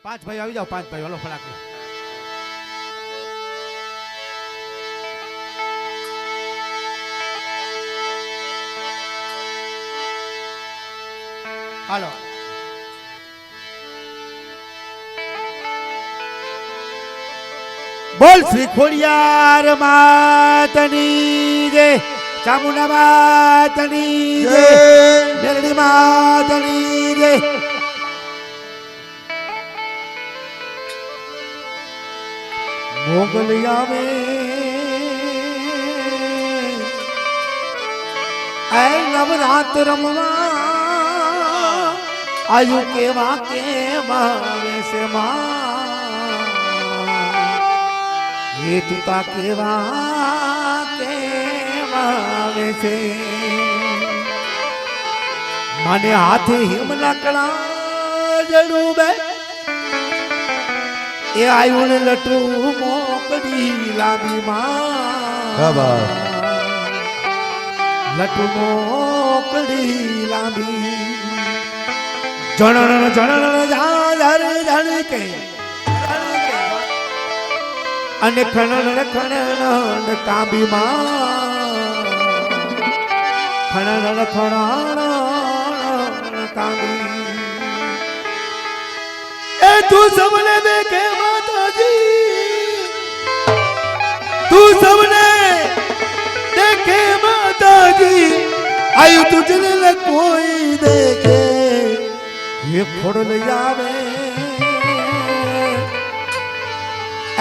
પાંચ ભાઈ આવી જાઓ, પાંચ ભાઈ હલો ફટાક. હાલો. બોલ શ્રી ખોડિયાર માતની જય, ચામુંડા માતની જય, મેરડી માતની જય. મોગલ આવે આય નવરાત રમવા, આયુ કેવા કેવા વેસે માં, એ તુતા કેવા કેવા વેસે. મને હાથે હિમ લાકડા જડું બે, એ આયુને લટું મોકડી લાંબી માં, લટું મોકડી લાંબી. જણણ જણણ જાર જણ કે અને ખણણ ખણણ કાંબી માં, ખણણ ખણણ કાંબી. એ તું સબને દેખે માતાજી, તું સબને દેખે માતાજી, આયુ તુજને કોઈ દેખે ये खोड़ ले आवे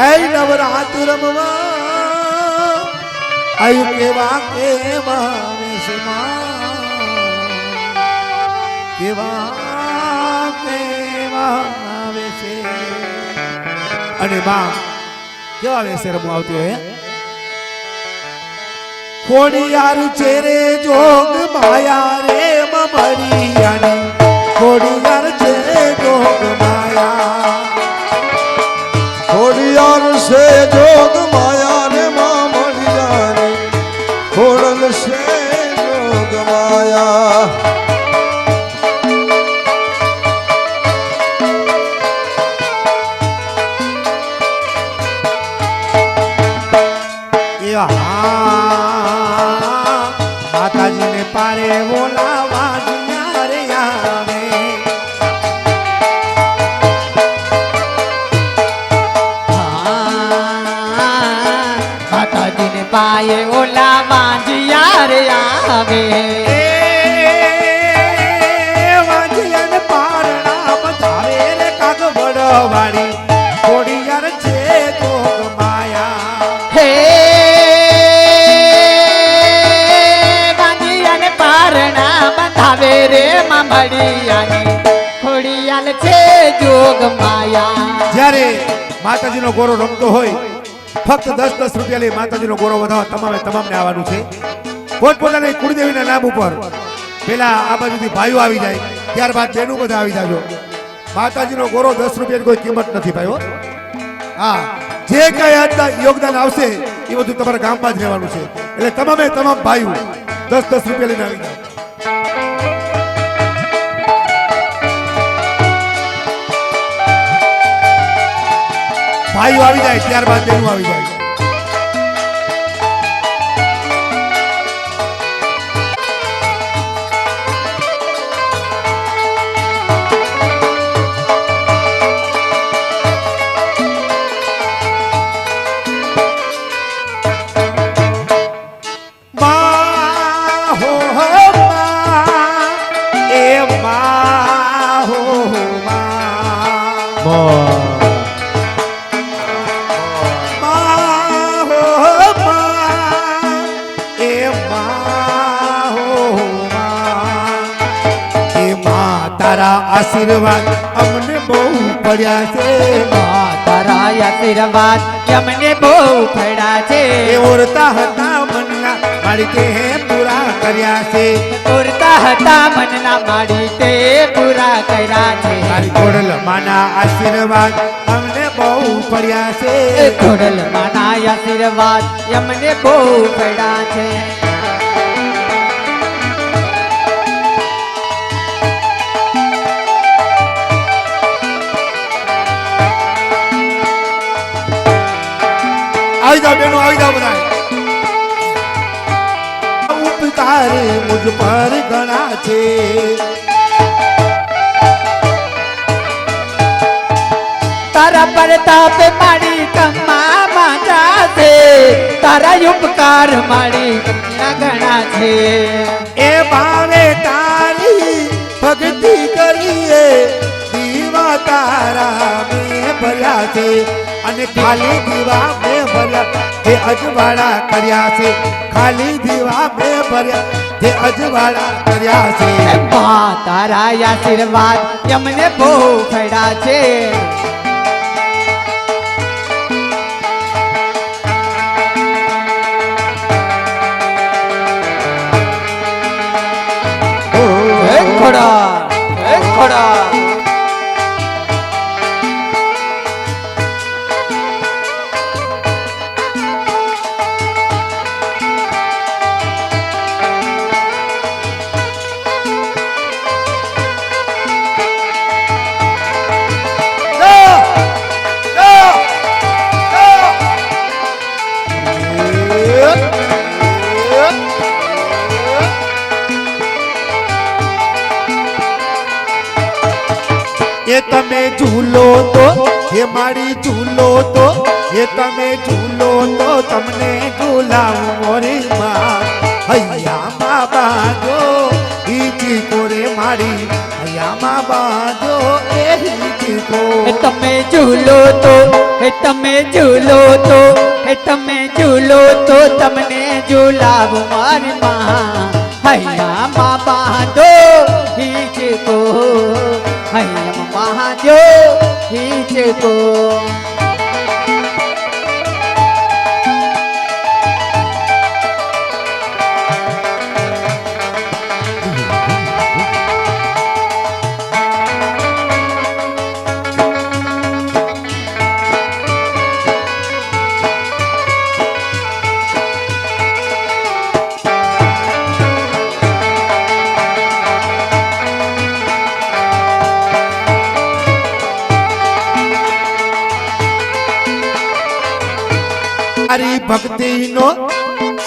ऐ नवरात रमवा, आयु केवा केवा वेसे मां, केवा केवा वेसे. અને બા કેવા વેસે રમવા આવતી હોય. ખોડિયાર ચેરે જોગ માયા રે મમરિયાની, ખોડિયાર છે જોગ માયા, ખોડિયાર છે જોગ માયા રે મામડિયાની, ખોડલ છે જોગ માયા. માતાજીને પારે બોલાવા રે આવે, માતાજીને પાયે ઓલા વાંજિયા રે આવે. વાંજિયાને પારણા બતાવે રે કાગવડ વાળી, ખોડિયાર છે જોગ માયા. હે વાંજિયાને પારણા બતાવે રે મામડિયાની, ખોડિયાર છે જોગ માયા. જ્યારે માતાજીનો ગોરો રમતો હોય, ફક્ત 10-10 રૂપિયા લઈ માતાજીનો ગોરો વધાવવા તમામે તમામને આવવાનું છે. પોતપોતાની કુળદેવીના નામ ઉપર પેલા આ બાજુથી ભાઈઓ આવી જાય, ત્યારબાદ બહેનો બધા આવી જાજો. માતાજીનો ગોરો 10 રૂપિયાની કોઈ કિંમત નથી ભાઈઓ. હા, જે કઈ આજના યોગદાન આવશે એ બધું તમારા ગામમાં જ રહેવાનું છે. એટલે તમામે તમામ ભાઈઓ 10-10 રૂપિયા લઈને આવી જાઓ. ભાઈઓ આવી જાય ત્યારબાદ બહેનો આવી જાય. આશીર્વાદ અમને બહુ પડ્યા છે, તારા આશીર્વાદ અમને બહુ પડ્યા છે. એ ઓરતા હતા મનના મારી તે પૂરા કર્યા છે, ઓરતા હતા મનના મારી તે પૂરા કર્યા છે. મારી ખોડલ માના આશીર્વાદ અમને બહુ પડ્યા છે, ખોડલ માના આશીર્વાદ અમને બહુ પડ્યા છે. જાઓ બેનો આવી જાઓ બધા ઉપકાર મુझ પર ઘણા છે તારા પ્રતાપ મારી કમા માંજા છે તારા ઉપકાર મારી કમના ઘણા છે એ ભાવે તારી ભક્તિ કરીએ દીવા તારા મેં ભર્યા છે અને ખાલી દીવા મેં ભર્યા તે અજવાળા કર્યા છે ખાલી દીવા મેં ભર્યા તે અજવાળા કર્યા છે મા તારા આશીર્વાદ અમને બહુ ફળ્યા છે ખોડા એ તમે ઝૂલો તો હે મારી ઝૂલો તો એ તમે ઝૂલો તો તમને ઝૂલાવું મોરી માં હૈયામાં બાજો ઈ ચીકો રે મારી હૈયામાં બાજો એ ચીકો તમે ઝૂલો તો તમે ઝૂલો તો તમે ઝૂલો તો તમને ઝૂલાવું મારી માં હૈયામાં બાંધો હિચકો હૈયામાં બાંધો હિચકો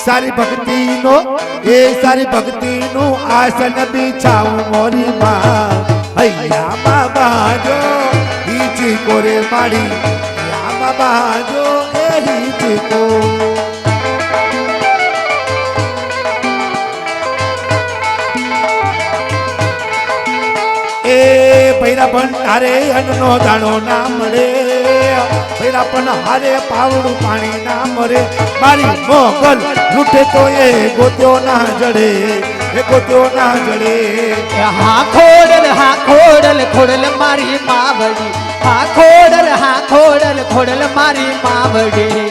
સારી ભક્તિનો એ સારી ભક્તિનું આસન બિછાવું મોરી માં હૈયામાં બાજો ઈ ચીકો રે માડી હૈયામાં બાજો એ ચીકો એ ભૈરા ભંડારે અન્નનો દાણો ના મળે ભૈરા પણ હારે પાવડું પાણી ના મરે મારી મોગલ લૂટે તો એ ગોત્યો ના જડે એ ગોત્યો ના જડે હા ખોડલ ખોડલ મારી માવડી હા ખોડલ મારી માવડી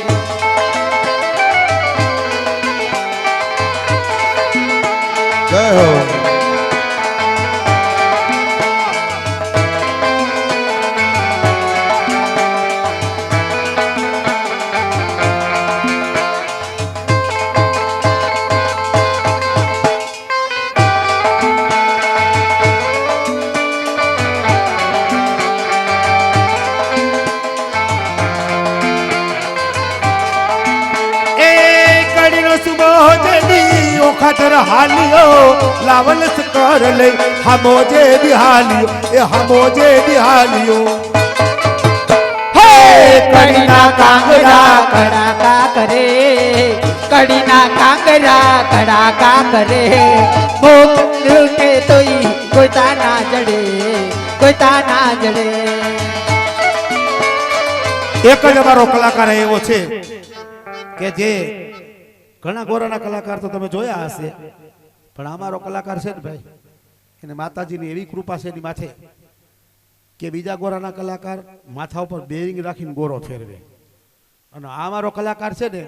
જય હો ખાતર હાલિયો લાવલસ કર લઈ હમોજે દિહાલિયો એ હમોજે દિહાલિયો હે કડીના કાંગરા કડાકા કરે કડીના કાંગરા કડાકા કરે ભૂખ લૂટે તોઈ કોઈ તાના જડે એક જ અમારો કલાકાર એવો છે કે જે ઘણા ગોરાના કલાકાર તો તમે જોયા હશે પણ અમારો કલાકાર છે ને ભાઈ એને માતાજીની એવી કૃપા છે એની માથે કે બીજા ગોરાના કલાકાર માથા ઉપર બેરિંગ રાખીને ગોરો ફેરવે અને અમારો કલાકાર છે ને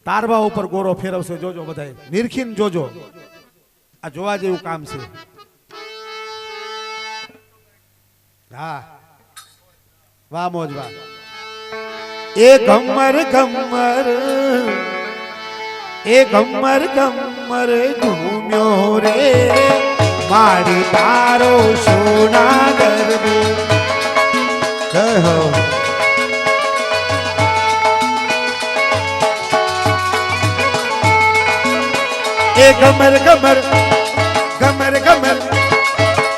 તારવા ઉપર ગોરો ફેરવશે જોજો બધાય નિરખીને જોજો આ જોવા જેવું કામ છે હા વાહ મોજ વાહ એ ગમર ગમર ઘૂમ્યો રે મારી તારો સોના ગરબો જય હો ગમર ગમર ગમર ગમર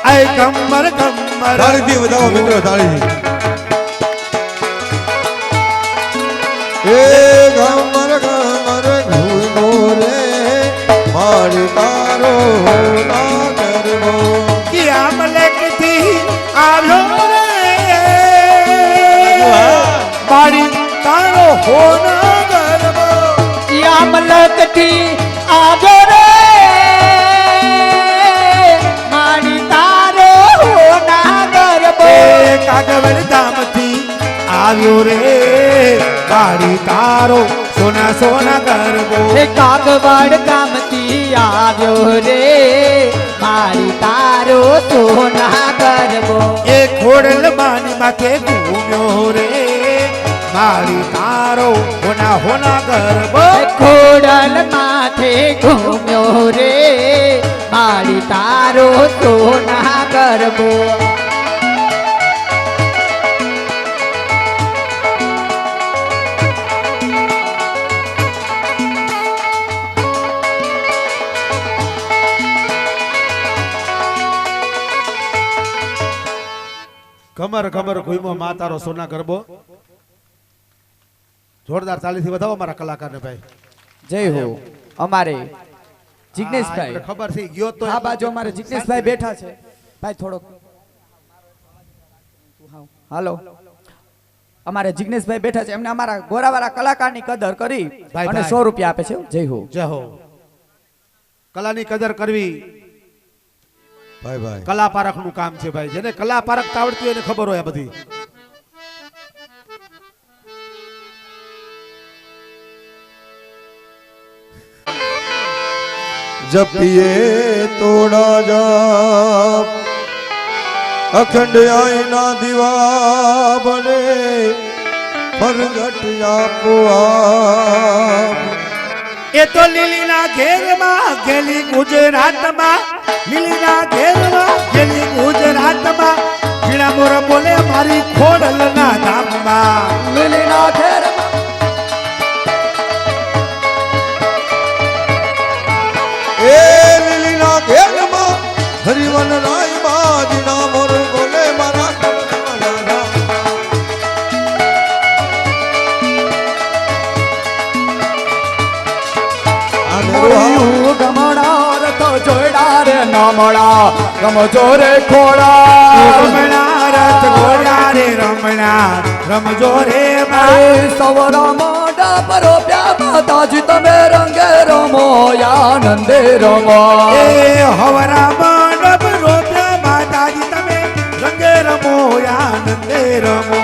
આય ગમર ગમર તાળીથી વધાવો મિત્રો, તાળીથી. એ ગમર ગમર ઘૂમો રે મારી તારો ના કરવો. ક્યાં મલકથી આવ્યો રે મારી તારો હોના ગરબો યામલકથી આજો રે મારી તારો હોના ગરબો એ કાગવડ ધામથી આવ્યો રે મારી તારો સોના સોના ગરબો એ કાગવાડ ગામથી આવ્યો રે મારી તારો સોના ગરબો એ ખોડલ માની માથે ઘૂમ્યો રે મારી તારો હોના હોના ગરબો એ ખોડલ માથે ઘૂમ્યો રે મારી તારો સોના ગરબો કમર કમર ઘૂમ્યો મા તારો સોના ગરબો. જોરદાર તાલીથી વધાવો મારા કલાકારને ભાઈ. જય હો. અમારે હા, જિગ્નેશભાઈ આપણે ખબર છે ગયો તો આ બાજુ અમારે જિગ્નેશભાઈ બેઠા છે ભાઈ થોડોક હાલો અમારે જિગ્નેશભાઈ બેઠા છે એમને અમારા ગોરાવાળા કલાકારની કદર કરી ભાઈ, અને ભાઈ. 100 રૂપિયા આપે છે જય હો. જય હો. કલાની કદર કરવી ભાઈ ભાઈ કલા પારખનું કામ છે ભાઈ. જેને કલા પારખતા આવડતી હોય એને ખબર હોય આ બધી. જપિએ તોડા જાપ અખંડ આઈના દીવા બને પરગટ આપો આપ. એ તો લીલીના ઘેરમાં ગેલી ગુજરાતમાં લીલીના ઘેરમાં ગેલી ગુજરાતમાં ઝીણા મોર બોલે મારી ખોડલના ધામમાં લીલીના ઘેરમાં એ લીલીના ઘેરમાં હરિવન રાય બાજીના મોર બોલે મારા કમળના મોયું ગમણા રથ જોડા રે નામડા ગમજો રે ખોડા રમણા રથ ઘોડા રે રમણા રમજો રે મારે સવરા મોઢા પરો પ્યા માતાજી તમે રંગે રમો આનંદે રમો એ હવરા મંડપ રોપ્યા માતાજી તમે રંગે રમો આનંદે રમો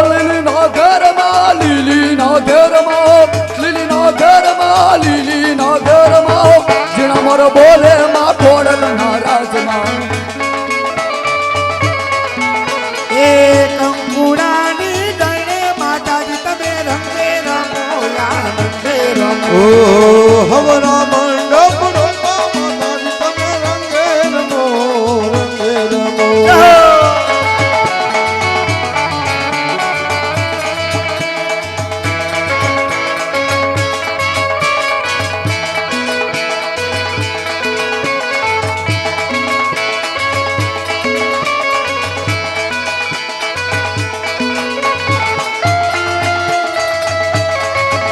લીલીના ઘરમાં લીલીના ઘરમાં લીલીના ઘરમાં લીલીના ઘરમાં જીણા મોર બોલે માં ખોડલના રાજમાં એ કંકુડાની ગણે માતાજી તમે રંગે રમો આનંદે રમો ઓ હવરા મંડપ રોપા માતાજી તમે રંગે રમો રંગે રમો.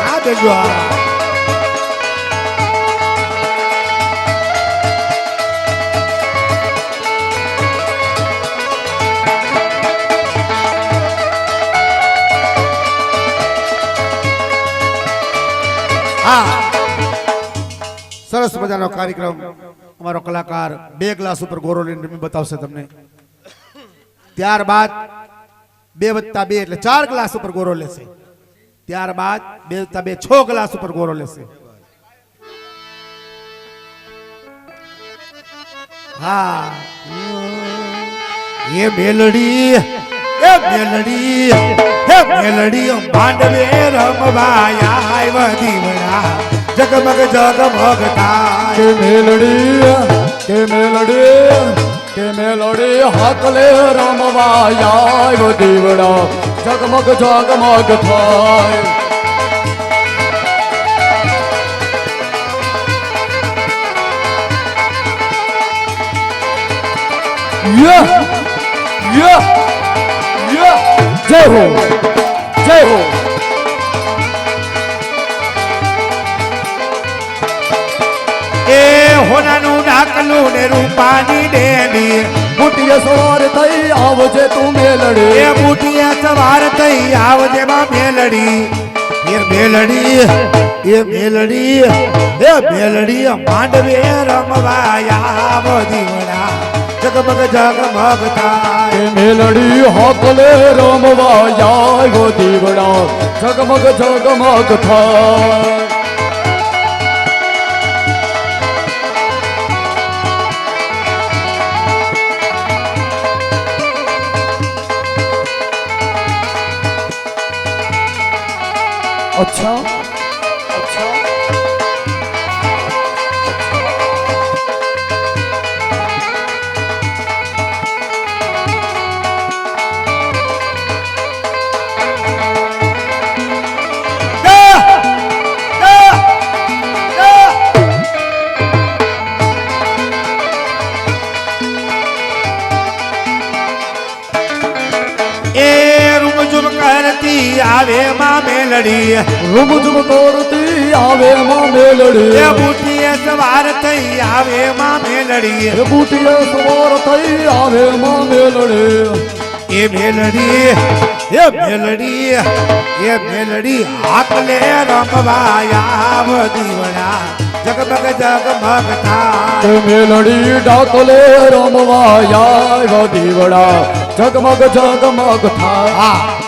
આ દેજો આ સરસ મજાનો કાર્યક્રમ અમારો કલાકાર 2 ગ્લાસ ઉપર ગોરો લઈને રમી બતાવશે તમને. ત્યારબાદ 2+2 એટલે 4 ગ્લાસ ઉપર ગોરો લેશે. ત્યારબાદ 2+2 6 ગ્લાસ ઉપર ગોરો લેશે. હા એ મેલડી હે મેલડી માંડવે રમવાયા આવ દીવડા જગમગ જગમગ થાય કે મેલડી હાકલે રમવા આવ દીવડા જગમગ જગમગ થાય યા યા યા જય હો જય હો એ હોનાનું ઢાકલું ને રૂપાની ડેલી બુટીએ સવાર થઈ આવજે તું મેલડી એ બુટીએ સવાર થઈ આવજે માં મેલડી એ મેલડી માંડવે રમવા આવ દીવડા જગમગ જગમગ થાય એ મેલડી હોકલે રમવા જાય દીવડા જગમગ જગમગ થાય अच्छा अच्छा આવે માં મેલડી રૂમ ઝુમ તોડતી આવે માં મેલડી એ બુટીએ સવાર થઈ આવે માં મેલડી એ બુટીએ સવાર થઈ આવે માં મેલડી એ મેલડી આકલે રમવા આવ દીવડા જગમગ જગમગ થાય એ મેલડી ડાકલે રમવા આવ દીવડા જગમગ જગમગ થાય હા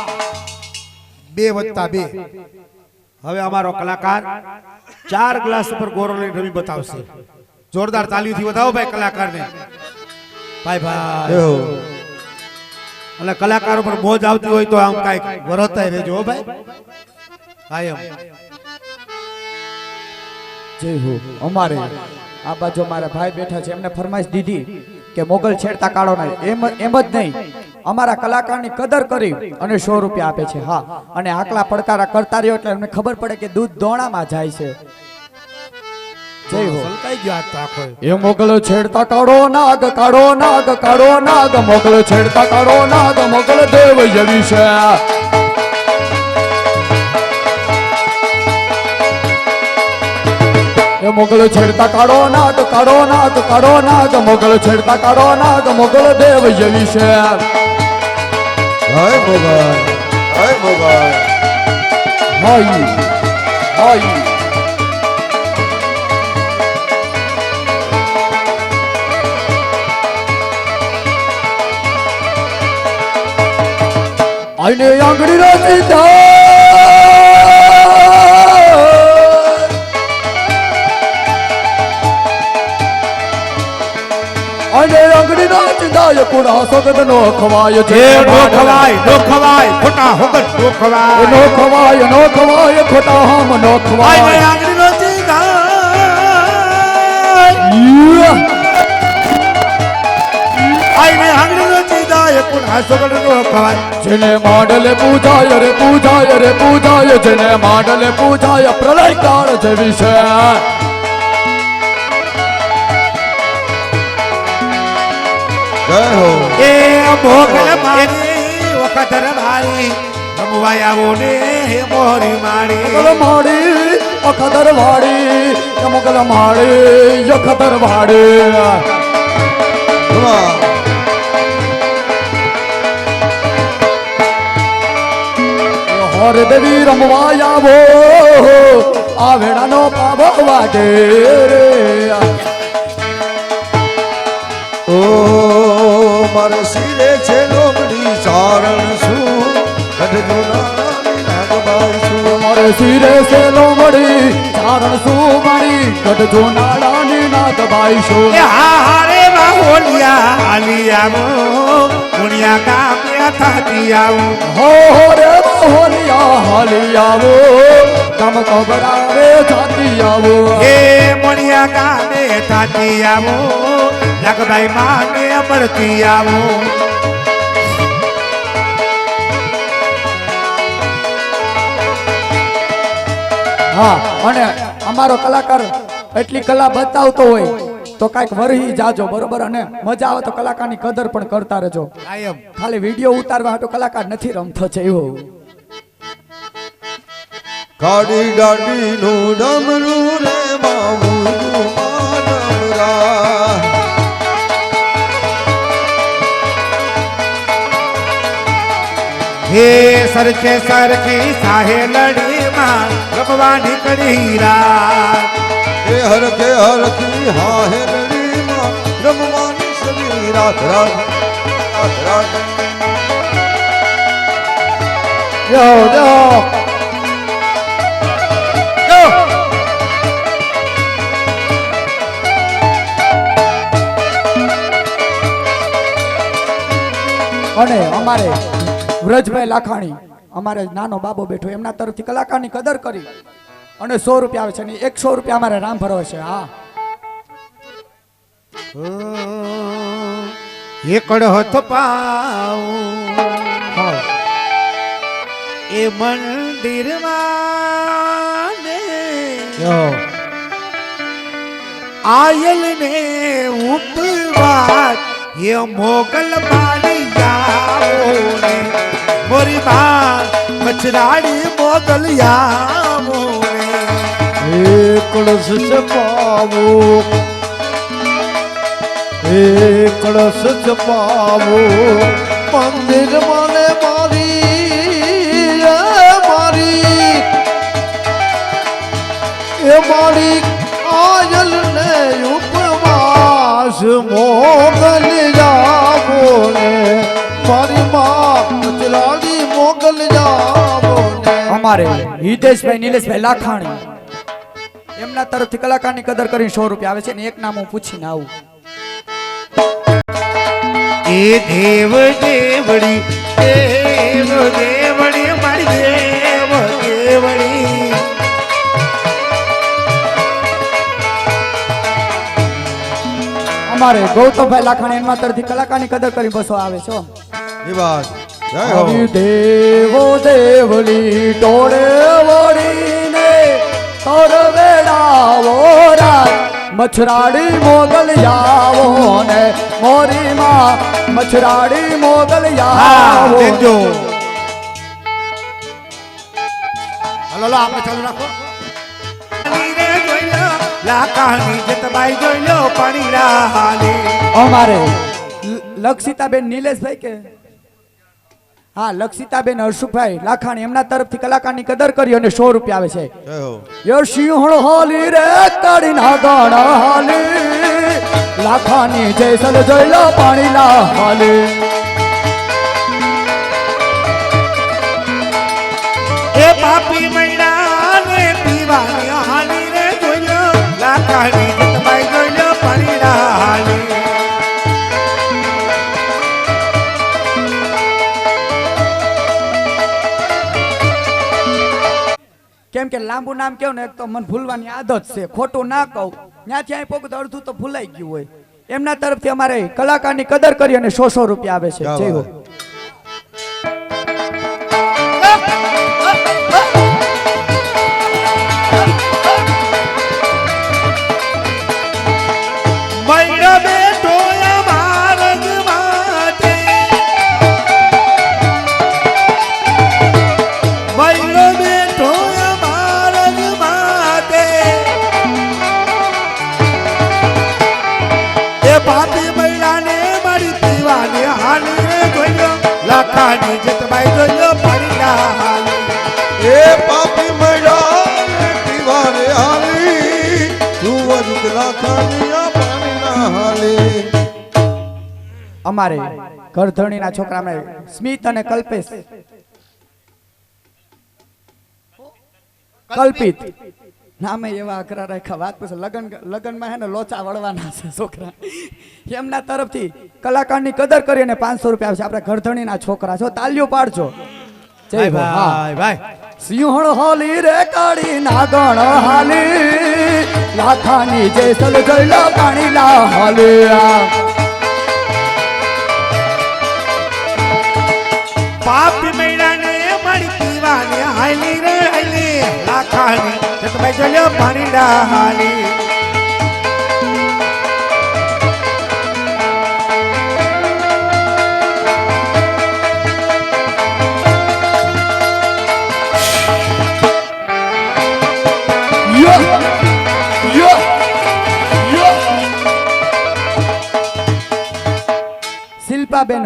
2+2 હવે અમારો કલાકાર 4 ગ્લાસ ઉપર ગોરો લઈને રમી બતાવશે જોરદાર તાલીઓથી વધાવો ભાઈ કલાકારને ભાઈ અને કલાકારો પર મોજ આવતી હોય તો આમ કાંઈક વરતાય રહેજો હો ભાઈ કાયમ જય હો અમારે આ બાજુ મારા ભાઈ બેઠા છે એમને ફરમાઈશ દીધી કે મોગલ છેડતા કાઢો નહીં એમ જ નહીં અમારા કલાકારની કદર કરી અને 100 રૂપિયા આપે છે હા અને આકલા પડકારા કરતા રહ્યો એટલે એમને ખબર પડે કે દૂધ દોણામાં જાય છે જય હો સલકાઈ ગયો આ તો આખો એ મોગલ છેડતા કાઢો નાગ કાઢો નાગ કાઢો નાગ મોગલ છેડતા કાઢો નાગ મોગલ દેવ જેવી છે એ મોગલ છેડતા કાઢો નાગ કાઢો નાગ કાઢો નાગ મોગલ છેડતા કાઢો નાગ મોગલ દેવ જેવી છે હાય મોગલ હાય હાય આઈને આંગળી રચી દે આઈને આંગળી રચી દે કુડા સગદ નો ખવાય છે નો ખવાય ખોટા હોગટ નો ખવાય નો ખવાય ખોટા હમ નો ખવાય આઈ આંગળી નો ચીગાય આઈને આંગળી નો ચીગાય ખોટા હોગટ નો ખવાય જેને માંડલે પૂજાય રે પૂજાય રે પૂજાય જેને માંડલે પૂજાય પ્રલય કાળ જેવી છે જય હો એ મોગલ મારી વખત રવારી રમવાય આવો ને હે મોરી મારી મોગલ માડી અખદર વાડી મોગલ માડી અખદર વાડી વાહ હોર દેવી રમવા આવો આ વેડાનો પાવો વાગે રે ઓ મારે શિરે છે લોમડી ચારણ શું કઢજો નાની નાગબાઈ શું મારે શિરે છે લોમડી ચારણ શું મારી કઢજો નાડાની નાગબાઈ શું એ હા હારે માં હોલિયા આલી આવો મુનિયા ગામે થાતી આવો હો રે હોલિયા હાલી આવો ગમ કબરાવે જાતી આવો એ મુનિયા ગામે થાતી આવો લગભાઈ માને અમરતી આવો હા અને અમારો કલાકાર એટલી કલા બતાવતો હોય તો કાંઈક વરહી જાજો બરોબર, અને મજા આવે તો કલાકારની કદર પણ કરતા રહેજો. કાયમ. ખાલી વિડીયો ઉતારવા હાટુ કલાકાર નથી રમતો છે એવું. ગાડી ગાડી નું ડમરું રે બાબુ માનવરા હે સરખે સરખી સાહેલડી માં રમવાની કડી રાત. હે હરખે હરખી હા હે નડીમાં રમવાની સદી રાત રાત રાત રાત. જો જો અને અમારે વ્રજભાઈ લાખાણી, અમારે નાનો બાબો બેઠો, એમના તરફથી કલાકારની કદર કરી અને 100 રૂપિયા આવે છે અને 100 રૂપિયા અમારે રામ ભરવા છે. હા એકડ હથ પાઉં હા એ મંદિરમાં ને જો આયલ ને ઉપવાસ એ મોગલ મારી જાઓ ને મોરી માં મચરાડી મોગલ આવો ને. કળશ ચપાવો કળશ ચપાવો મંદિર મને મારી મારી એ મારી આયલ ને ઉપવાસ મોગલ જાવો ને મારી માં ચલાડી મોગલ જાવો ને. અમારે હિતેશભાઈ નીલેશભાઈ લાખાણી, એમના તરફથી કલાકારની કદર કરી 100 રૂપિયા આવે છે ને એક નામ હું પૂછીને આવું. એ દેવ દેવડી દેવ દેવડી મારી દેવ દેવડી. અમારે ગૌતમભાઈ લાખાણી, એમના તરફથી કલાકારની કદર કરી 200 આવે છે. એ વાત જય હો. દેવો દેવડી ટોળે વળીને તોર વેડાવો રાત મછરાડી મોગલ જાવો ને મોરી માં મછરાડી મોગલ હા જાવો. દેખજો. હલો હલો આપણે ચાલુ રાખો. લાકાની જતબાઈ જોઈ લો પાણી રાહાલી. અમારે લક્ષિતાબેન નીલેશભાઈ કે હા લક્ષિતાબેન હર્ષુભાઈ લાખાણી, એમના તરફથી કલાકારની કદર કરી અને 100 રૂપિયા આવે છે. જય હો. યો સિંહણ હાલી રે કાળી ના ગાણા હાલી લાખાની જયસલ જોઈ લો પાણી લા હાલી. એ પાપી મૈડા ને પીવાની હાલી રે જોઈ લો લાકાની જતબાઈ જોઈ લો પાણી રાહાલી. કેમ કે લાંબુ નામ કેવું ને એક તો મને ભૂલવાની આદત છે, ખોટું ના કહું ત્યાંથી અહીં પોગું તો અડધું તો ભૂલાઈ ગયું હોય. એમના તરફથી અમારે કલાકારની કદર કરી અને 100 રૂપિયા આવે છે. જય હો. મૈડા બેઠો માર્ગ માટે મૈડો બેઠો માર્ગ માટે એ પાપી મૈડાને મારી પીવાની હાલી રે જોઈલો લાખાની જતબાઈ જોઈલો પાણી ના હાલી. એ પાપી મળ્યા પીવાને હાલી જુવર લાખાની પાણી ના હાલી. અમારે ઘરધણીના છોકરા સ્મિત અને કલ્પેશ કલ્પિત નામે એવા અઘરા રાખ્યા. વાત પછી લગનમાં હે ને લોચા વળવાના છે છોકરા. એમના તરફથી કલાકારની કદર કરી અને 500 રૂપિયા આવશે. આપણે ઘરધણીના છોકરા છો, તાલીઓ પાડજો. જય હો. હા ભાઈ ભાઈ સિંહણ હાલી રે કાળી નાગણ હાલી લાખાની જેસલ જોઈ લો પાણી લા હાલી. પાપી મૈડાને મારી પીવાની હાલી રે હાલી લાખાની જતબાઈ જોઈલો પાણી ના હાલી.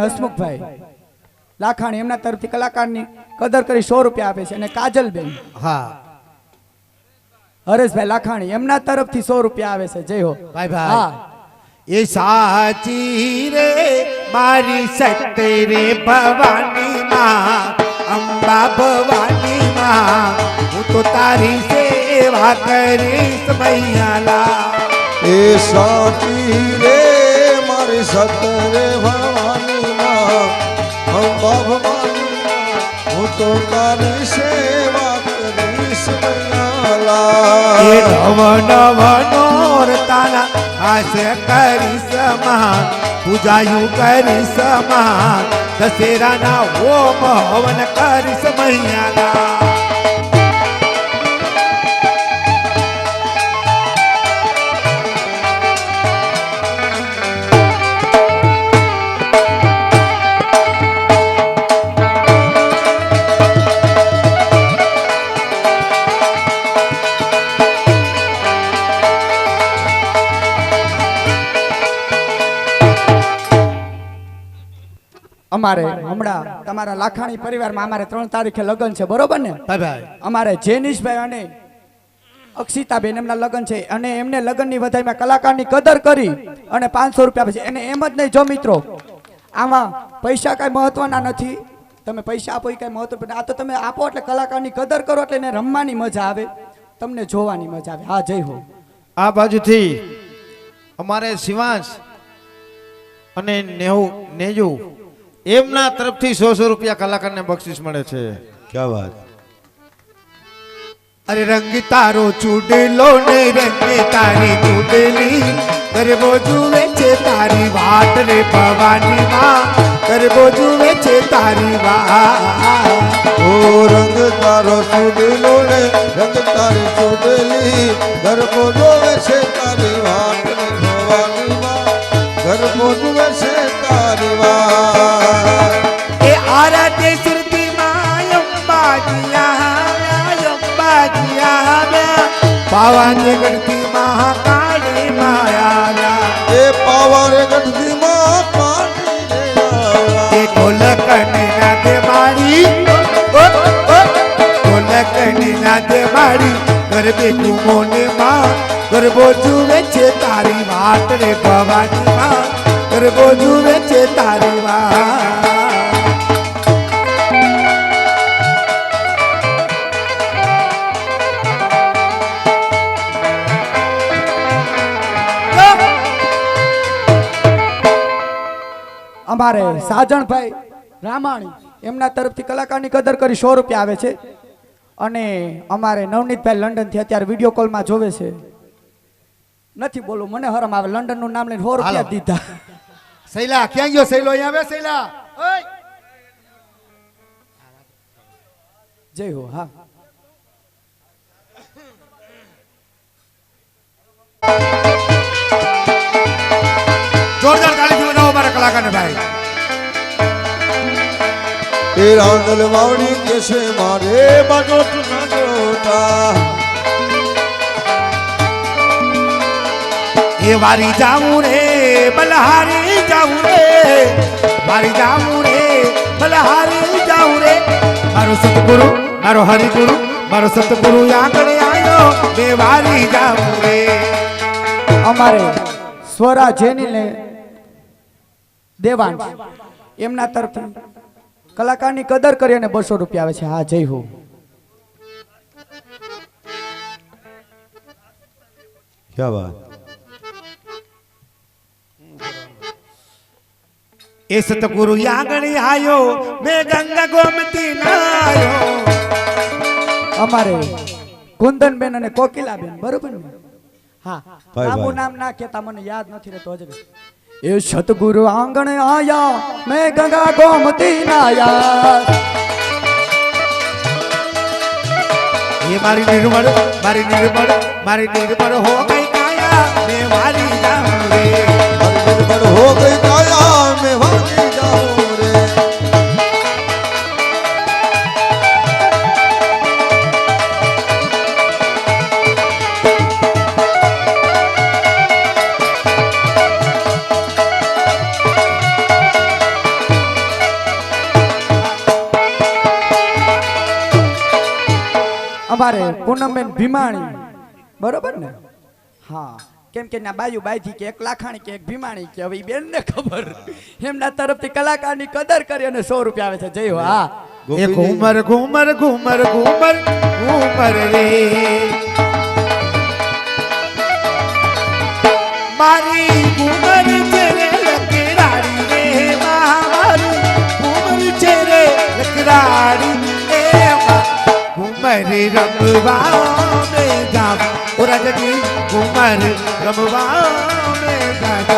હસમુખભાઈ લાખાણી એમના તરફથી કલાકારની કદર કરી 100 રૂપિયા આપે છે. અને કાજલબેન હા હરેશભાઈ લાખાણી એમના તરફથી 100 રૂપિયા આવે છે. જય હો ભાઈ ભાઈ એ સાચી રે મારી સત્ય રે ભવાની માં અંબા ભવાની માં હું તો તારી સેવા કરીશ મૈયાલા. એ સાચી રે મારી સતરે ભવાની માં અંબા ભવાની માં હું તો તારી સેવા કરીશ મૈયાલા. એ નવ નવ નોરતાના આશ કરીશ માં પૂજાયું કરીશ માં દશેરાના હોમ હવન કરીશ મૈયાલા. અમારે હમણાં તમારા લાખાણી પરિવારમાં અમારે 3 તારીખે લગ્ન છે, બરોબર ને? ભાઈ ભાઈ અમારે જેનિશભાઈ અને અક્ષિતાબેન એમના લગ્ન છે અને એમને લગ્નની વધાઈમાં કલાકારની કદર કરી અને 500 રૂપિયા આપે છે. એને એમ જ નહીં, જો મિત્રો આમાં પૈસા કાંઈ મહત્વના નથી. તમે પૈસા આપો એ કાંઈ મહત્વ આ તો તમે આપો એટલે કલાકારની કદર કરો એટલે એને રમવાની મજા આવે, તમને જોવાની મજા આવે. હા જય હો. આ બાજુથી અમારે શિવાંશ અને નેજુ એમના તરફથી 100 રૂપિયા કલાકારને બક્ષિસ મળે છે. ક્યા વાત. અરે રંગ તારો ચૂડલો ને રંગે તારી ચૂડલી ગરબો જુએ છે તારી વાટ રે ભવાની માં ગરબો જુએ છે તારી વાટ. ઓ રંગ તારો ચૂડલો ને રંગ તારી ચૂડલી ગરબો જોવે છે તારી વાટ રે ભવાની માં ગરબો જોવે છે તારી વાટ. એ આરાધ્ય સુરતી માં અંબાજીયા પાવાની ગણતી મહાકાળી માયા. એ પાવારે ગઢથી માં પાણી રે આયા. એ ઢોલકની નાદે મારી ઢોલકની નાદે મારી ગરબે ઘૂમોને માં ગરબો જુએ છે તારી વાટ રે ભવાની માં ગરબો જુએ છે તારી વાટ. અમારે સાજણભાઈ રામાણી એમના તરફથી કલાકારની કદર કરી 100 રૂપિયા આવે છે. અને અમારે નવનીતભાઈ લંડનથી અત્યારે વિડીયો કોલમાં જોવે છે. નથી બોલું, મને હરમ આવે. લંડનનું નામ લઈને 100 રૂપિયા દીધા. શૈલા ક્યાં ગયો? શૈલો અહીંયા આવે. શૈલા જય હો. હા જોરદાર તાળીથી બનાવો મારા કલાકારને ભાઈ. એ રાંદલ વાવડી કે છે મારે બાજોટ ના જોતા. એ વારી જાવું રે બલહારી જાવું રે વારી જાવું રે બલહારી જાવું રે. મારો સતગુરુ મારો હરિગુરુ મારો સતગુરુ આગળ આવ્યો બે વારી જાવું રે. અમારે સ્વરા જેનીને દેવાંશ એમના તરફથી કલાકારની કદર કરી અને 200 રૂપિયા આવે છે. હા જય હો. ક્યા વાત. એ સતગુરુ આગળ આવ્યો મેં ગંગા ગોમતી નાયો. અમારે કુંદનબેન અને કોકિલાબેન, બરોબર ને? હા ભાઈ, આબુ ભાઈ. નામ ના કેતા, મને યાદ નથી રહેતો હજુ. એ સતગુરુ આંગણે આયા મેં ગંગા ગોમતી નાયા. એ મારી નિર્મળ હો ગઈ કાયા મેં વારી જાઉં રે. निर्मल हो गई काया में भागी जाऊं रे. અમારે પૂનમબેન ભીમાણી બરોબર ને હા કેમ કે ના બાયુ બાયથી કે એક લાખાણી કે એક ભીમાણી કે હવે બેન ને ખબર એમના તરફથી કલાકારની કદર કરી અને 100 રૂપિયા આવે છે જય હો હા એ ઘુમર ઘુમર ઘુમર ઘુમર ઘુમર રે મારી ઘુમર છે રે લકડાડી રે મારી ઘુમર છે રે લકડાડી એ ઘુમર રમવા મે જાવ ઓરા જગી ઘુમર રમવા મે જાવ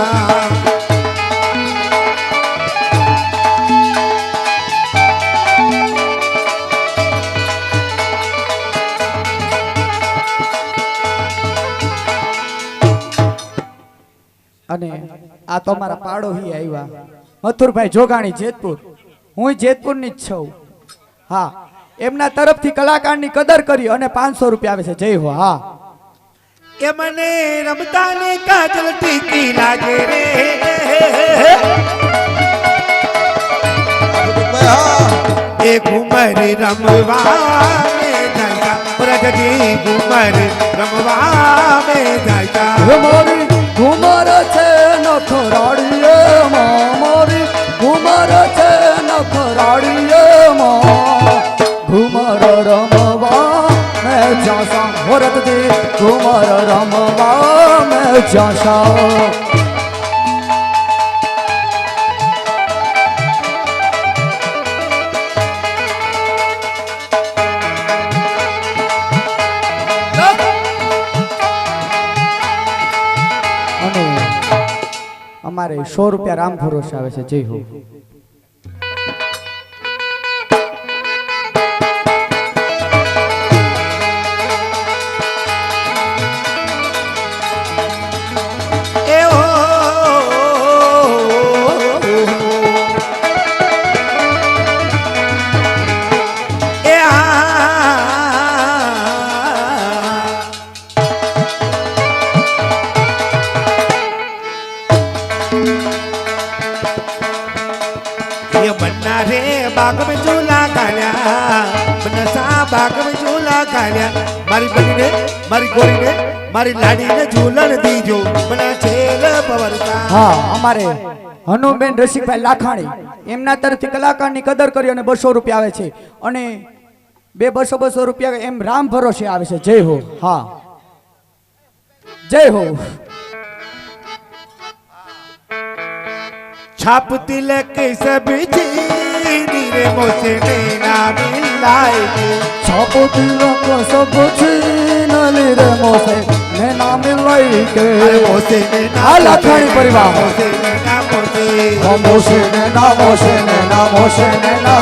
અને આ તો મારા પાડોહી આવ્યા મથુરભાઈ જોગાણી જેતપુર હું જેતપુરની જ છું હા એમના તરફથી કલાકારની કદર કરી અને 500 રૂપિયા આવે છે જય હો હા કે મને રમતા ને કાજલ ટીકી લાગે રે એ ઘુમર રમવા મે જાયતા પ્રગતિ ઘુમર રમવા મે જાયતા મોરી ઘુમર છે નખરાડીએ મોરી ઘુમર છે નખરાડીએ ઘુમર રમવા મે જાસા હોરત દે ઘુમર રમવા મે જાસા અને અમારે 100 રૂપિયા રામ ભરોસે આવે છે જય હો એ હો એ ये बन्ना रे बाग में झूला काल्या बनसा बाग में झूला काल्या मारी बनी ने मारी गोरी ने मारी लाडी ने झूलन दीजो बना छेल पवरता હા અમારે હનુબેન રસિકભાઈ લાખાણી એમના તરફથી કલાકારની કદર કરી અને 200 રૂપિયા આવે છે અને 200 રૂપિયા એમ રામ ભરોસે આવે છે જય હો હા જય હો छाप तिलक सब चीनी रे मोसे नैना मिलाएगी છાપો તિલક સબ છીન લી રે મોસે ને નામ લઈ કે अरे मोसे नैना આ લાખાણી પરિવાર मोसे नैना मोसे મોસે ને ના મોસે ને ના મોસે ને ના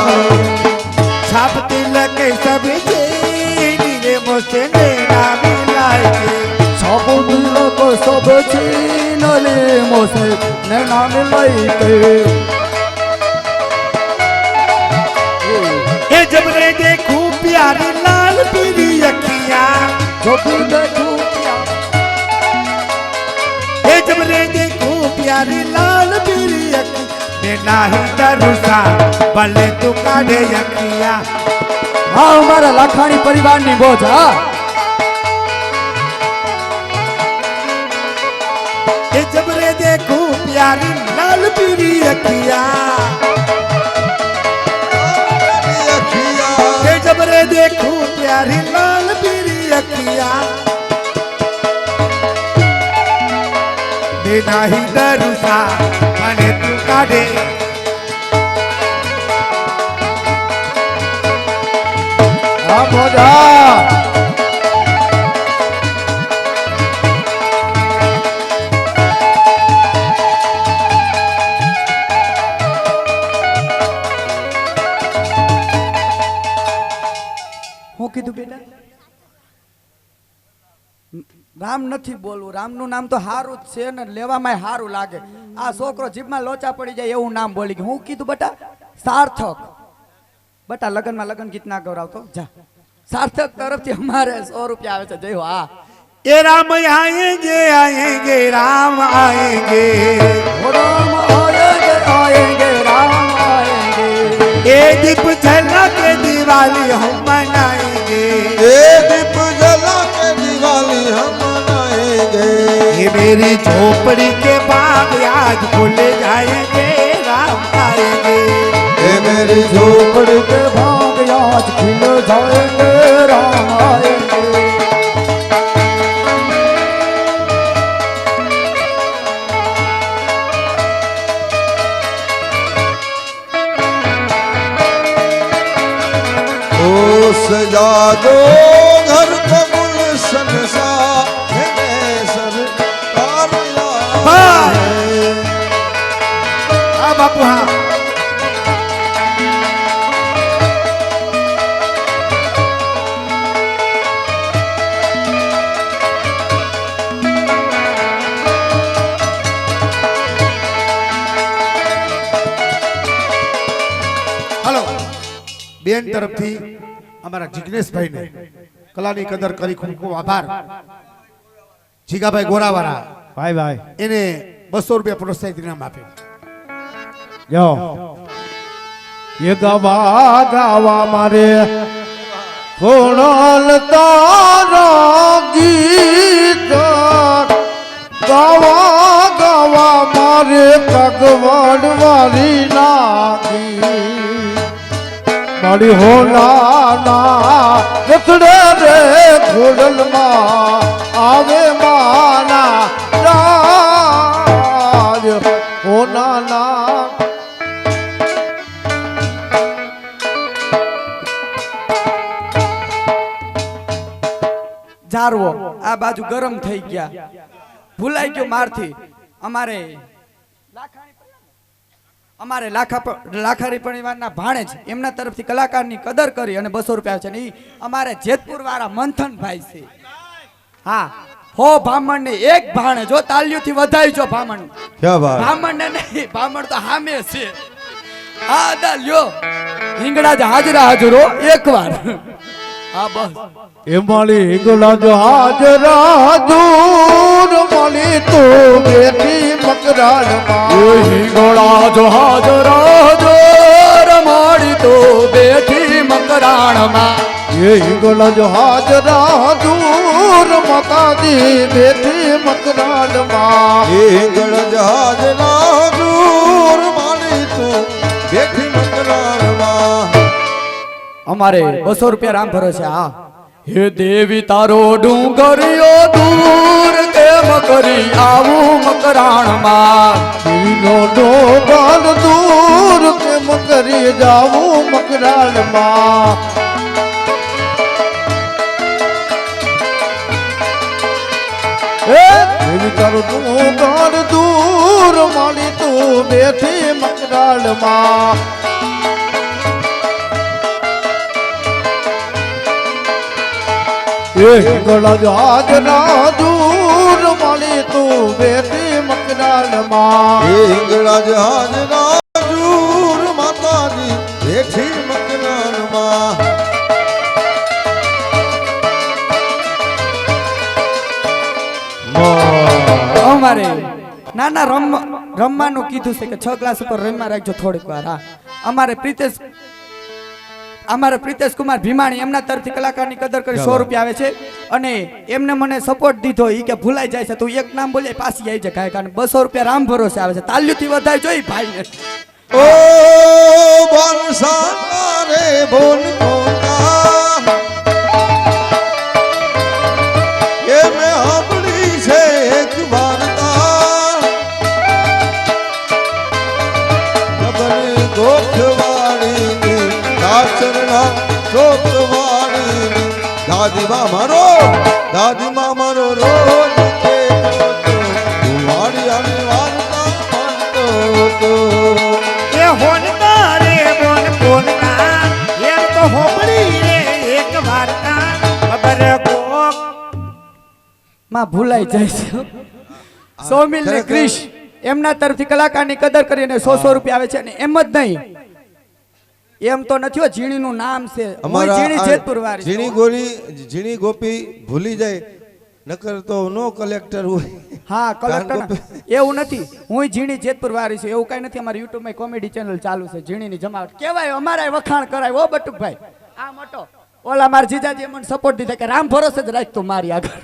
छाप तिलक सब चीनी रे मोसे नैना मिलाएगी છાપો તિલક સબ છીન લી મોસે ને નામ લઈ કે ये जब रे देखूं प्यारी लाल पीली अखियां જો તું દેખું ये जब रे देखूं प्यारी लाल पीली अखियां मैं नहीं डरूसा भले तू काढ़े अखियां હા અમારા લાખાણી પરિવારની બોજ હા ये जब रे देखूं प्यारी लाल पीली अखियां ये जब रे देखूं प्यारी लाल पीली अखियां मैं नहीं डरूसा भले तू काढ़े હા બોજા હું કીધું બેટા રામ નથી બોલવું રામનું નામ તો હારું જ છે ને લેવામાં હારું લાગે આ છોકરો જીભમાં લોચા પડી જાય એવું નામ બોલી ગયું હું કીધું બેટા સાર્થક બેટા લગનમાં લગન ગીત ના ગૌરાવતો જા સાર્થક તરફથી અમારે 100 રૂપિયા આવે છે જય હો હા ये राम आएंगे आएंगे राम आएंगे ओ राम आएंगे आएंगे राम आएंगे ये दीप जला के दिवाली हम मनाएंगे एक आज खुल जाएंगे राम आएंगे ये मेरी झोपड़ी के भाग आज खिल जाएंगे राम आएंगे। ओ सजा दो घर को गुलशन सा है सरकार बस। लाए। हाँ बापू हाँ હલો બેન તરફથી અમારા જિગ્નેશભાઈને કલાની કદર કરી ખૂબ ખૂબ આભાર જીગાભાઈ ગોરાવાળા ભાઈ ભાઈ એને 200 રૂપિયા પ્રોત્સાહિત ઇનામ આપ્યું જો એ ગાવા ગાવા મારે કોણલ તારો ગીત ગાવા ગાવા મારે કગવડ વાળી લાગી મારી હોલાના રખડે રે ખોડલમાં આવે માના રાજ હોનાના જારવો આ બાજુ ગરમ થઈ ગયા ભૂલાઈ ગયો મારથી અમારે લાખારી પરિવારના ભાણેજ એમના તરફથી કલાકારની કદર કરી અને 200 રૂપિયા છે ને ઈ અમારે જેતપુર વાળા મંથનભાઈ છે હા હો બ્રાહ્મણ ને એક ભાણે જો તાલીઓથી વધાવી જો બ્રાહ્મણ क्या बात બ્રાહ્મણ ને નહીં બ્રાહ્મણ તો હામે છે હા દા લ્યો રીંગણા જ હાજરો એકવાર હા બસ એ માલી ગુલાબ હાજરા દૂર માલી તો બેટી મકરાલ ગોળા જો હાજરા જોર માડી તો બેઠી મકરાણમાં એ ગુલાબ હાજરા દૂર મકાદી બેટી મકરાલ માં ये गण जहाज ना दूर मानी तू बेटी मकरारमा અમારે 200 રૂપિયા રામ ભરોસે હા હે દેવી તારો ડુંગરિયો દૂર કેમ કરી આવું મકરાણમાં નો ડોબાલ દૂર કેમ કરી જાવું મકરાલ માં એ તારો ડુંગર દૂર માલી તું બેઠી મકરાલ માં એ ગળા જહાજ ના દૂર માલી તું બેઠી મકરાલ માં ये गण जहाज ना दूर माता जी बेटी मकरारमा અમારે નાના રમવાનું કીધું છે કે 6 ક્લાસ ઉપર રમવા રાખજો થોડીક વાર હા અમારે પ્રિતેશ કુમાર ભીમાણી એમના તરફથી કલાકારની કદર કરી 100 રૂપિયા આવે છે અને એમને મને સપોર્ટ દીધો ઈ કે ભૂલાઈ જાય છે તું એક નામ બોલે પાછી આવી જાય કાંઈ 200 રૂપિયા રામ ભરોસે આવે છે તાલ્યુથી વધારે જોઈ ભાઈને ओ बरसा रे बोल कोता ये मैं अपनी से एक वार्ता खबर गोखवाड़ी दाचरना गोखवाड़ी दादी माँ मारो रोज के तुम्हारी आने वार्ता मानतो तो એ હોનતા રે બોન કોનતા એમ તો હોબળી રે એક વાર્તા ખબર કોક માં ભૂલાઈ જાય છે સોમિલ ને ક્રિશ એમના તરફથી કલાકારની કદર કરીને 100 રૂપિયા આવે છે અને એમ જ નહીં એમ તો નથી હો ઝીણીનું નામ છે હું ઝીણી જેતપુર વાળી ઝીણી ગોરી ઝીણી ગોપી ભૂલી જાય નકર તો નો કલેક્ટર હોય હા કલેક્ટર એવું નથી હું ઝીણી જેતપુર વાળી છું એવું કઈ નથી અમારી યુટ્યુબ માં કોમેડી ચેનલ ચાલુ છે ઝીણીની જમાવટ કેવાય અમારા વખાણ કરાય ઓ બટુકભાઈ આ મોટો ઓલા મારા જીજાજી મને સપોર્ટ દીધા કે રામ ભરોસે જ રાખ તું મારી આગળ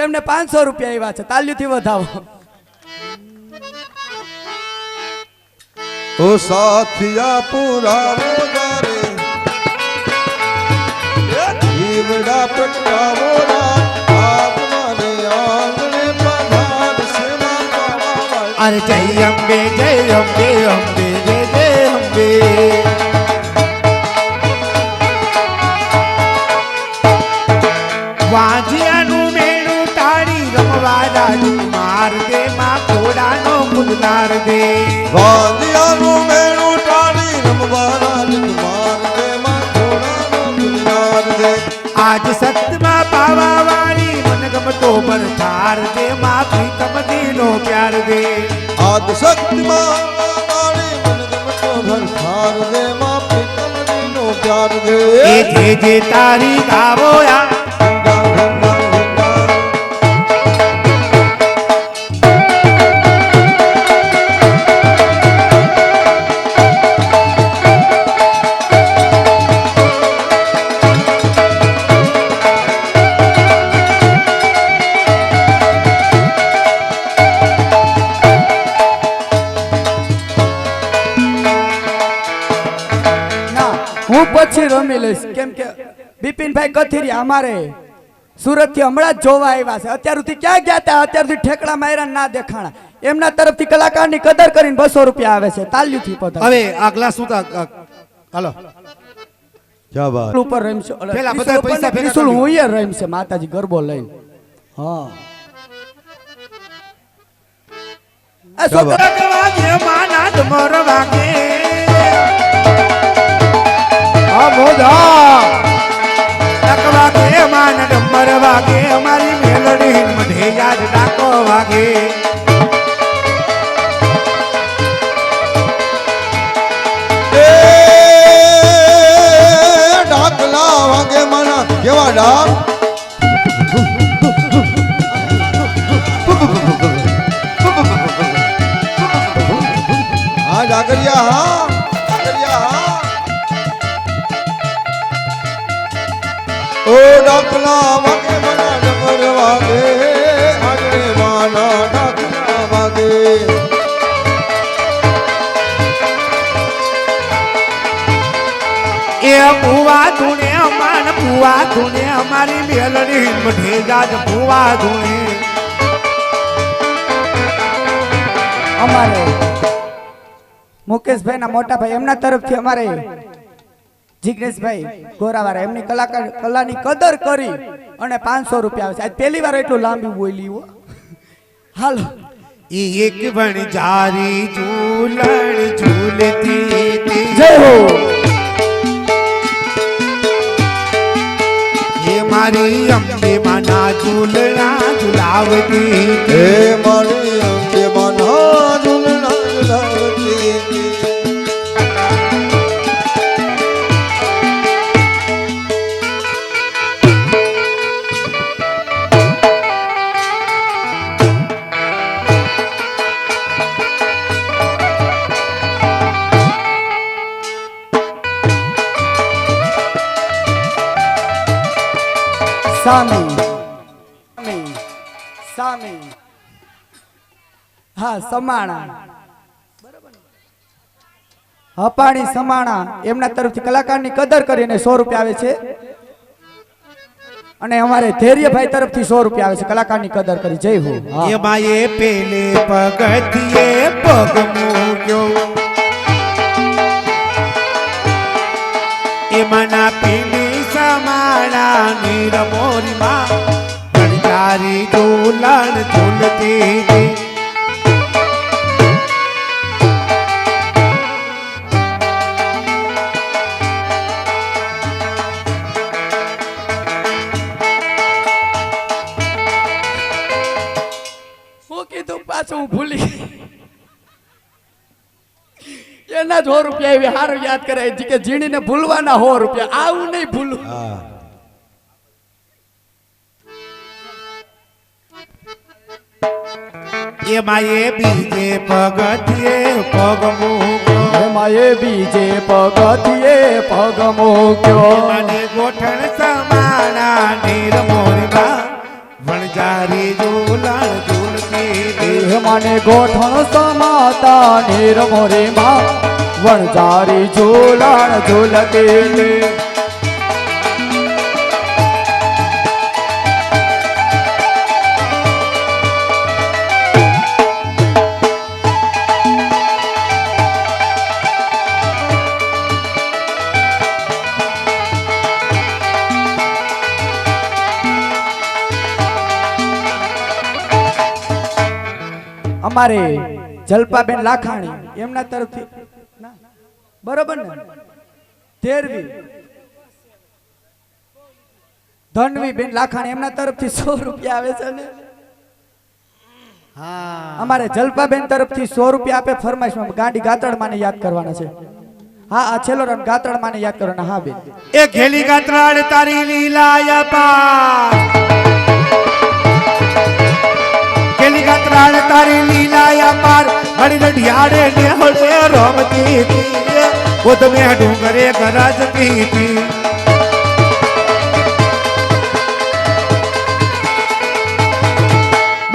એમને 500 રૂપિયા આવ્યા છે તાલ્યુથી વધાવો ઓ સાથિયા પુરાવો દારે જીવડા પ્રગટાવો રાત આપ મારે આંગણે પધાર સેવા કરવા અરે જય અંબે અંબે જય જય અંબે વાંજિયાનું મેળું તાળી રમવા રાજકુમાર દે માં ઘોડાનો મુદનાર દે વાંદિયાનું મેળું ટાળી રમવા રાજકુમાર દે માં ઘોડાનો દુલાર દે આજ સતમાં પાવા વાળી મન ગમતો બરથાર દે માં પ્રીતમ દીનો પ્યાર દે આદ શક્તિમાં વાળી મન ગમતો ભરથાર દે માં પ્રીતમ દીનો પ્યાર દે એ જે તારી ગાવો આ હું પછી રમી લઈશ કેમ કે બિપિનભાઈ કથિરિયા અમારે સુરત થી હમણાં જ જોવા આવ્યા છે અત્યાર સુધી ક્યાં ગયા હતા અત્યાર સુધી ઠેકડા માર્યા ના દેખાણા એમના તરફથી કલાકારની કદર કરીને 200 રૂપિયા આવે છે તાલ્યુથી પધાર હવે આ ગ્લાસ ઉતા હાલો ક્યા વાત ઉપર રમશો પેલા બધા પૈસા ભેગા ત્રિશુલ કરજો. હું એ રમશે માતાજી ગરબો લઈને હા આ છોકરા વાગે માના ડમર વાગે આ મોજા વાગે માના ડમર વાગે અમારી મેલડી મઢે યાદ ડાકો વાગે ડાકલા વાગે મના કેવા ડાક હા ડાકરિયા હા ડાકરિયા હા ઓ ડાકલા વાગે મના ડમર વાગે આગળ માના ડાકલા વાગે એ ભુવા ધૂણે અમાન ભુવા ધૂણે અમારી મેલડી મઢે જાજ ભુવા ધૂણે અમારે મુકેશભાઈ ના મોટા ભાઈ એમના તરફથી અમારે જિગ્નેશભાઈ ગોરાવાળા એમની કલાની કદર કરી અને 500 રૂપિયા આવે છે આજ પહેલી વાર એટલું લાંબી બોલી હો હાલો ઈ એક બણ જારી ઝૂલણ ઝૂલતી તી જય હો હે મારી અંબે માના ઝૂલણા ઝુલાવતી હે મારી અંબે માના ઝૂલણા ઝુલાવતી સામી હા સમાણા હપાણી સમાણા એમના તરફથી કલાકારની કદર કરીને 100 રૂપિયા આવે છે અને અમારે ધૈર્યભાઈ તરફથી 100 રૂપિયા આવે છે કલાકારની કદર કરી જય હો હા. એ માએ પેલે પગથિયે પગ મૂક્યો એ મના પીની સમાણા નીરમોરીમાં તારી ઝૂલણ ઝૂલતી હું કીધું પાછું હું ભૂલી એના જ 100 રૂપિયા એવી હારું યાદ કરે કે જીણીને ભૂલવાના 100 રૂપિયા આવું નહીં ભૂલું હા એ માએ બીજે પગથિયે પગ મૂક્યો એમાં એ બીજે પગથિયે પગ મૂક્યો મને ગોઠણ સમાણા નીરમોરીમાં વણજારી ઝૂલણ ઝૂલતી હે માને ગોઠણ સમાતા નીર મોરી માં વણજારી ઝૂલણ ઝૂલતી અમારે જલપાબેન લાખાણી એમના તરફથી બરોબર ને 13વી ધનવી બેન લાખાણી એમના તરફથી 100 રૂપિયા આવે છે ને હા અમારે જલપાબેન તરફથી 100 રૂપિયા આપે ફરમાઈશમાં ગાંડી ગાતડ માને યાદ કરવાના છે હા આ છેલ્લો રન ગાતડ માને યાદ કરવાના હા બેન એ ઘેલી ગાત્રાડ તારી લીલા પાર ઘેલી ગાત્રાડ તારી લીલા પાર હળી રઢિયાડે ને હળે રમતી હતી ઓ તમે ડુંગરે ગરજતી હતી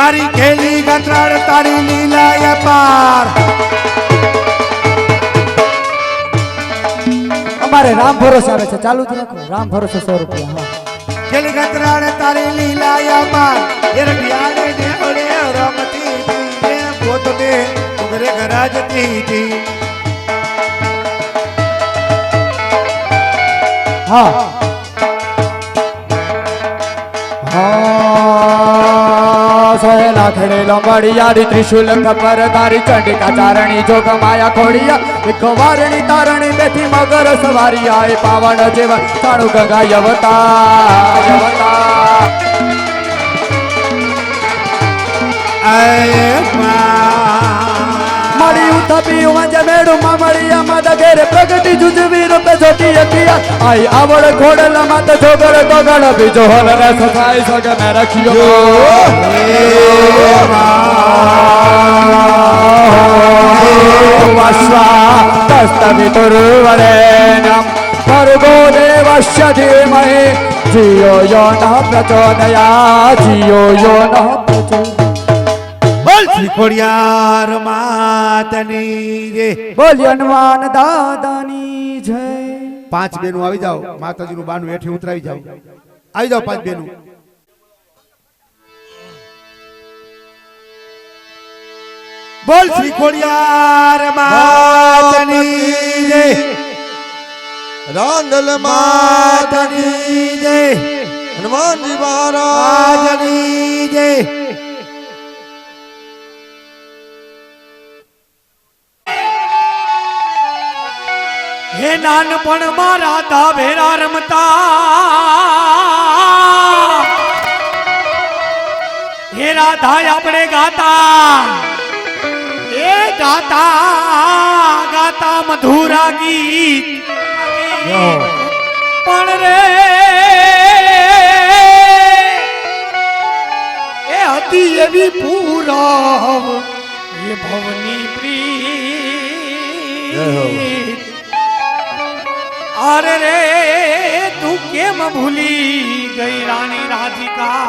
મારી ઘેલી ગાત્રાડ તારી લીલા પાર અમારે રામ ભરોસે આવે છે ચાલુ જ રાખો રામ ભરોસે 100 રૂપિયા હા ઘેલી ગાત્રાડ તારી લીલા પાર એ રઢિયાડે ને હળે રમતી હતી ઓ તમે ડુંગરે ગરજતી હતી હા સોહેલા ખેડેલો મડિયારી ત્રિશુલ કપર તારી ચંડિકા ચારણી જોગ માયા ખોડિયા એક વારણી તારણી બેઠી મગર સવારી આય પાવન જેવા તાણુ ગંગા યવતા મળી ઉથપી વાંજે મેડું મામળિયા માતા ઘેરે પ્રગટી જુજવી રૂપે જોતી હતી આઈ આવડ ઘોડલા માતા જોગળ ગગળ બીજો હલ રે સખાઈ સગે મે રખ્યો વાસ્વા તસ્તવી તુર્વરેણ્યમ ભર્ગો દેવસ્ય ધીમહિ જીયો યો ન પ્રચોદયા જીયો યો ન પ્રચોદયા શ્રી ખોડિયાર માતની જય બોલ હનુમાન દાદાની જય 5 બેનું આવી જાઓ માતાજીનું બાનું હેઠે ઉતરાવી જાઓ આવી જાઓ 5 બેનું બોલ શ્રી ખોડિયાર માતની જય રાંદલ માતની જય હનુમાનજી મહારાજ આજની જય હે નાનપણ મારા તા ભેરા રમતા હે રાધા આપણે ગાતા એ ગાતા ગાતા મધુરા ગીત પણ રે એ હતી એવી પૂરવ એ ભવની પ્રીત અરે રે તું કેમ ભૂલી ગઈ રાણી રાધિકા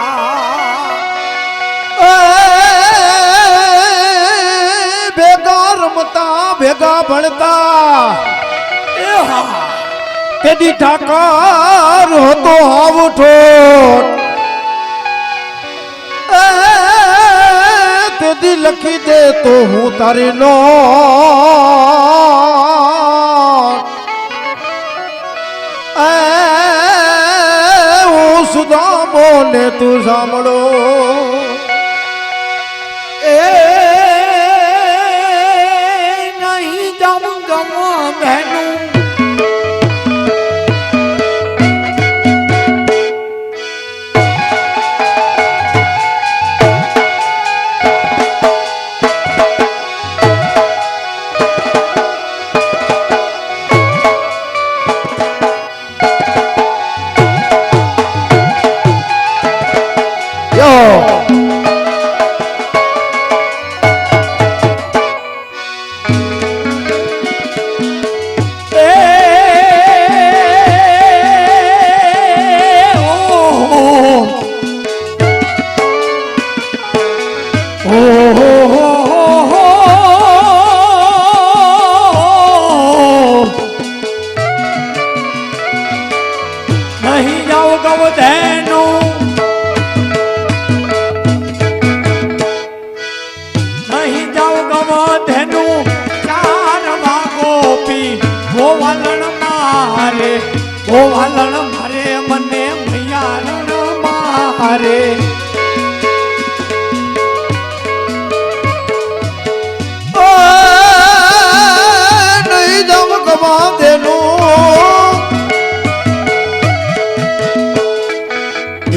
ભેગા રમતા ભેગા ભણતા એ હા તેદી ઠાકર હતો આવઠો તેદી લખી દે તો હું તારી નો હું સુધા બોલે તું સાંભળો એ નહીં જમ ગમ બહેનું યો નહીં જાવ ગવધેનું નહીં જાવ ગવધેનું ચાર વાગો પી ગોવાલણ મારે મને મૈયારણ મારે નહીં જમ ગવા દેનું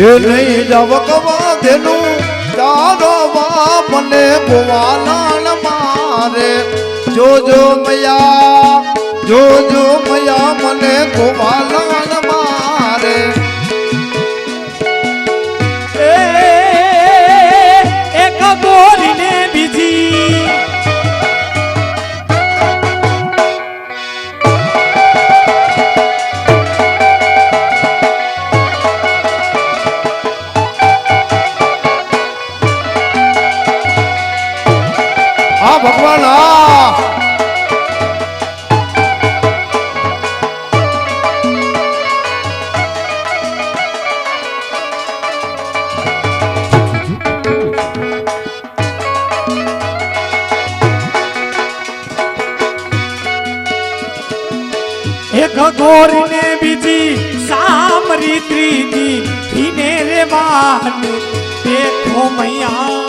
એ નહીં જવ ગવા દેનું તારો બાપ મને ગોવાલણ મારે જોજો મયા મને ગોવાલણ મારે એક ગોરીને બીજી હા ભગવાન હા એક ગોરીને બીજી સામરી ત્રીજી ધીને રે વાન દેખો મૈયા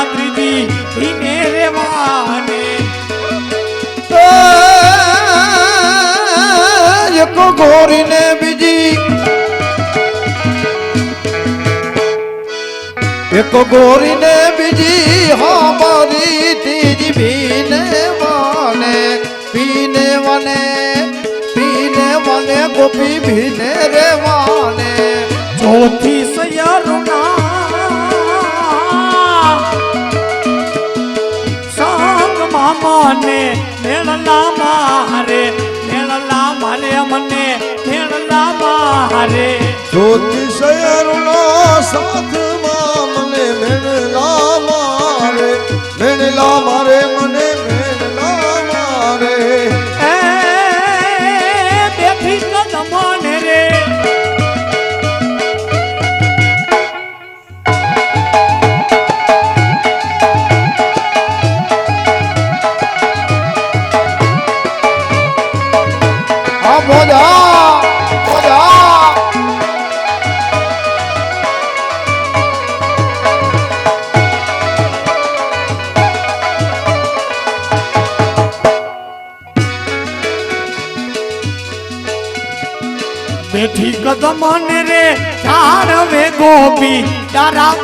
ત્રીજી ધીને રે વાને એક ગોરીને બીજી એક ગોરીને બીજી હા મારી ત્રીજી ભીને મને ગોપી ભીને રે વાને ચોથી સયરુના સંગ મામાને મેળલા મારે મને મેળલા મારે જ્યોતિષયરુનો સાથમાં મને મેળલા મારે મને મેળલા મારે બેઠી કદમને રે હા મોજા બેઠી કદમને રે ચારવે ગોપી ડારા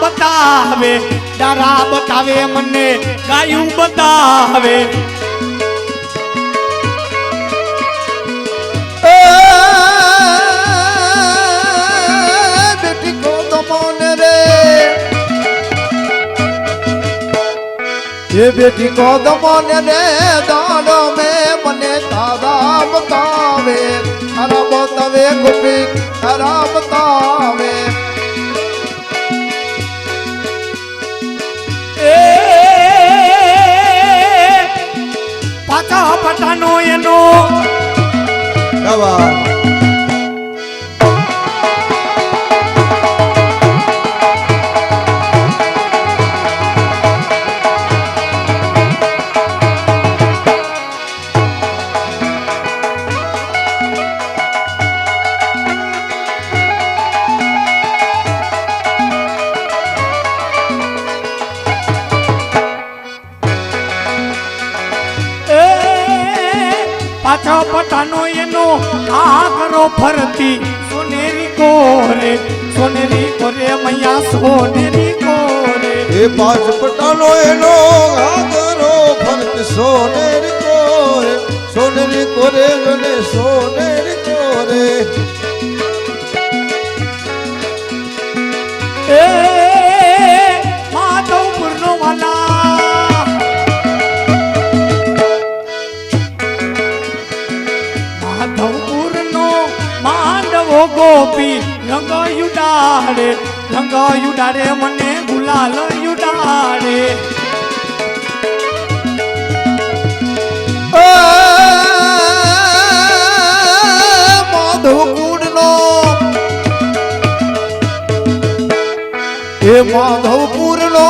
બતાવે મને ગાયું બતાવે બેટી કો દમન રે એ બેટી કો દમન રે દાડો મે મને તારા બતાવે ગોપી તારા બતાવે પાછા પટાનો એનો પાછા પટાનો એનો આકરો ફરતી સોનેરી કોરે મૈયા સોનેરી કોરે એ પાંચ પટાનો એનો આગરો ફરત સોનેરી કોરે અને સોનેરી કોરે એ માધવપુરનો વાલા માધવપુરનો માંડવો ગોપી રંગ યુડાડે મને ગુલાલ યુડાડે માધવપુર નો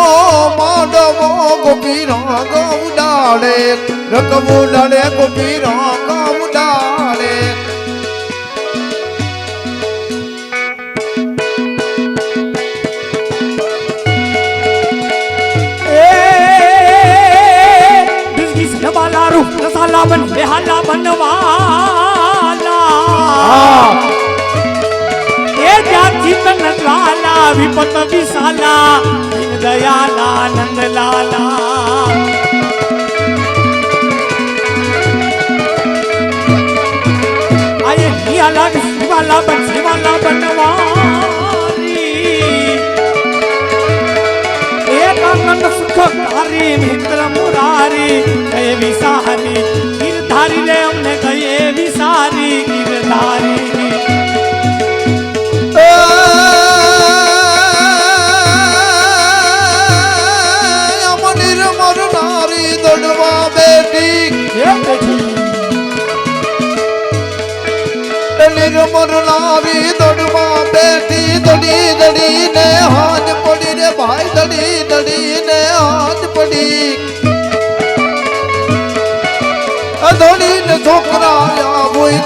માંડવો ગોપી રંગ ઉડાડે રકમ ઉડાડે ગોપી રંગ ઉડાડે वाला रूप रसाला बन बेहाला बनवाला ये जाति तन लाला विपत विशाला दीन दयाला नंद लाला आये नियाला शिवाला बनवाली एक आनंद सुखकारी मित्र मुरारी गए विसारी गिरधारी ले हमने गए विसारी गिरधारी निर्मर नारी दड़वा बेटी निर्मर नारी दड़वा बेटी दड़ी दड़ी ने हाथ पड़ी रे भाई दड़ी दड़ी ने हाथ पड़ी धोनी ने छोकरा या वही